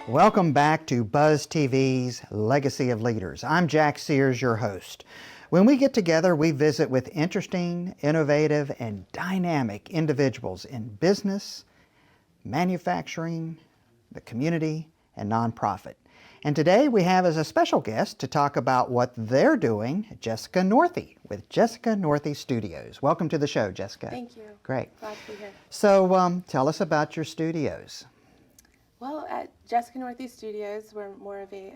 Welcome back to Buzz TV's Legacy of Leaders. I'm Jack Sears, your host. When we get together, we visit with interesting, innovative, and dynamic individuals in business, manufacturing, the community, and nonprofit. And today we have as a special guest to talk about what they're doing, Jessica Northey with Jessica Northey Studios. Welcome to the show, Jessica. Thank you. Great. Glad to be here. So tell us about your studios. Well, at Jessica Northey Studios, we're more of a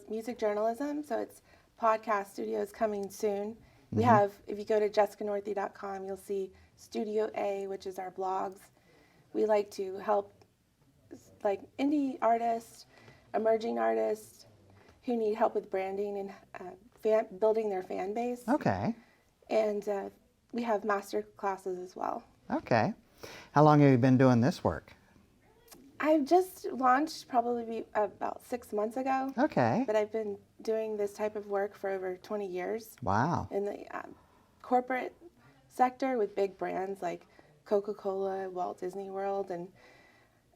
music journalism, so it's podcast studios coming soon. We have, if you go to jessicanorthey.com, you'll see Studio A, which is our blogs. We like to help like indie artists, emerging artists who need help with branding and building their fan base. Okay. And we have master classes as well. Okay. How long have you been doing this work? I've just launched probably about 6 months ago. Okay. But I've been doing this type of work for over 20 years. Wow. In the corporate sector with big brands like Coca-Cola, Walt Disney World, and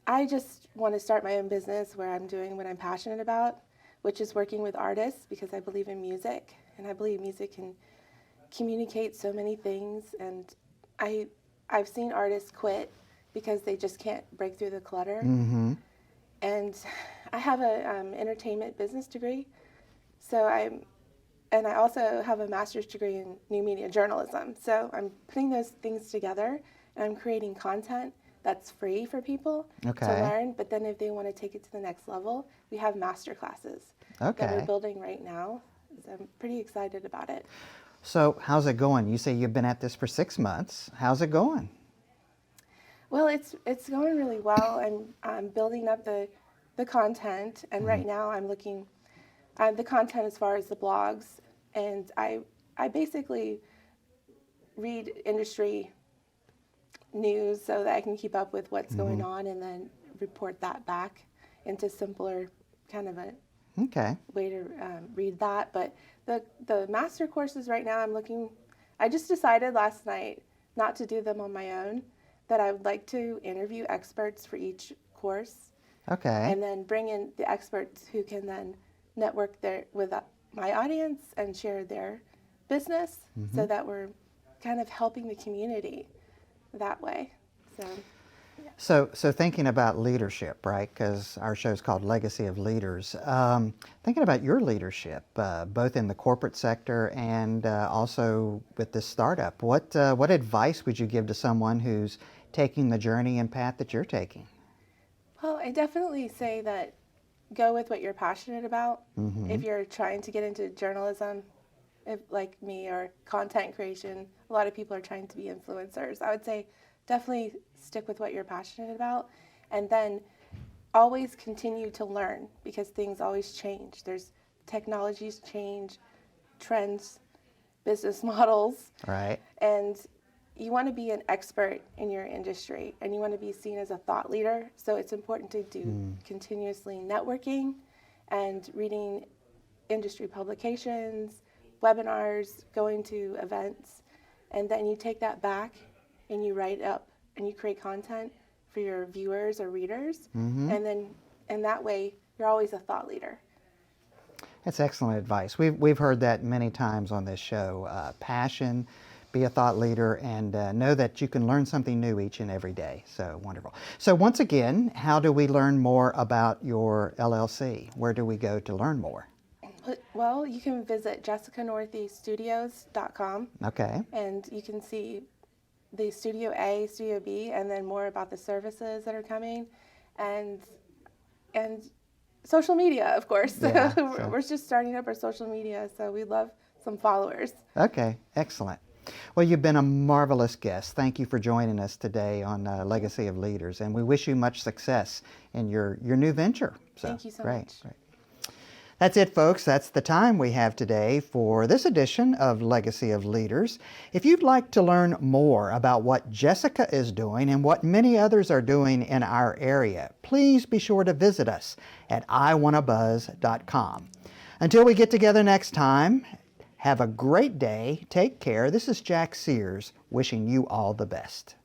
I just want to start my own business where I'm doing what I'm passionate about, which is working with artists because I believe in music, and I believe music can communicate so many things, and I've seen artists quit because they just can't break through the clutter. Mm-hmm. And I have an entertainment business degree, and I also have a master's degree in new media journalism. So I'm putting those things together, and I'm creating content that's free for people to learn. But then if they want to take it to the next level, we have master classes that we're building right now. So I'm pretty excited about it. So how's it going? You say you've been at this for 6 months. How's it going? Well, it's going really well. I'm building up the content, and right now I'm looking at the content as far as the blogs, and I basically read industry news so that I can keep up with what's going on and then report that back into simpler kind of a way to read that. But the master courses right now I just decided last night not to do them on my own, that I would like to interview experts for each course. Okay. And then bring in the experts who can then network with my audience and share their business so that we're kind of helping the community that way. So, yeah. So thinking about leadership, right, because our show is called Legacy of Leaders, thinking about your leadership, both in the corporate sector and also with this startup, what advice would you give to someone who's taking the journey and path that you're taking? Well, I definitely say that go with what you're passionate about. If you're trying to get into journalism, like me, or content creation, a lot of people are trying to be influencers. I would say definitely stick with what you're passionate about, and then always continue to learn because things always change. There's technologies change, trends, business models. Right. And you want to be an expert in your industry, and you want to be seen as a thought leader. So it's important to do continuously networking and reading industry publications, webinars, going to events, and then you take that back and you write up and you create content for your viewers or readers, and then in that way you're always a thought leader. That's excellent advice. We've heard that many times on this show. Passion, be a thought leader, and know that you can learn something new each and every day. So wonderful. So once again, how do we learn more about your LLC? Where do we go to learn more? Well, you can visit jessicanortheystudios.com. Okay. And you can see the Studio A, Studio B, and then more about the services that are coming, and social media, of course. Yeah, we're just starting up our social media, so we'd love some followers. Okay, excellent. Well, you've been a marvelous guest. Thank you for joining us today on Legacy of Leaders, and we wish you much success in your new venture. So, thank you so much. Great. That's it, folks. That's the time we have today for this edition of Legacy of Leaders. If you'd like to learn more about what Jessica is doing and what many others are doing in our area, please be sure to visit us at iwantabuzz.com. Until we get together next time, have a great day. Take care. This is Jack Sears wishing you all the best.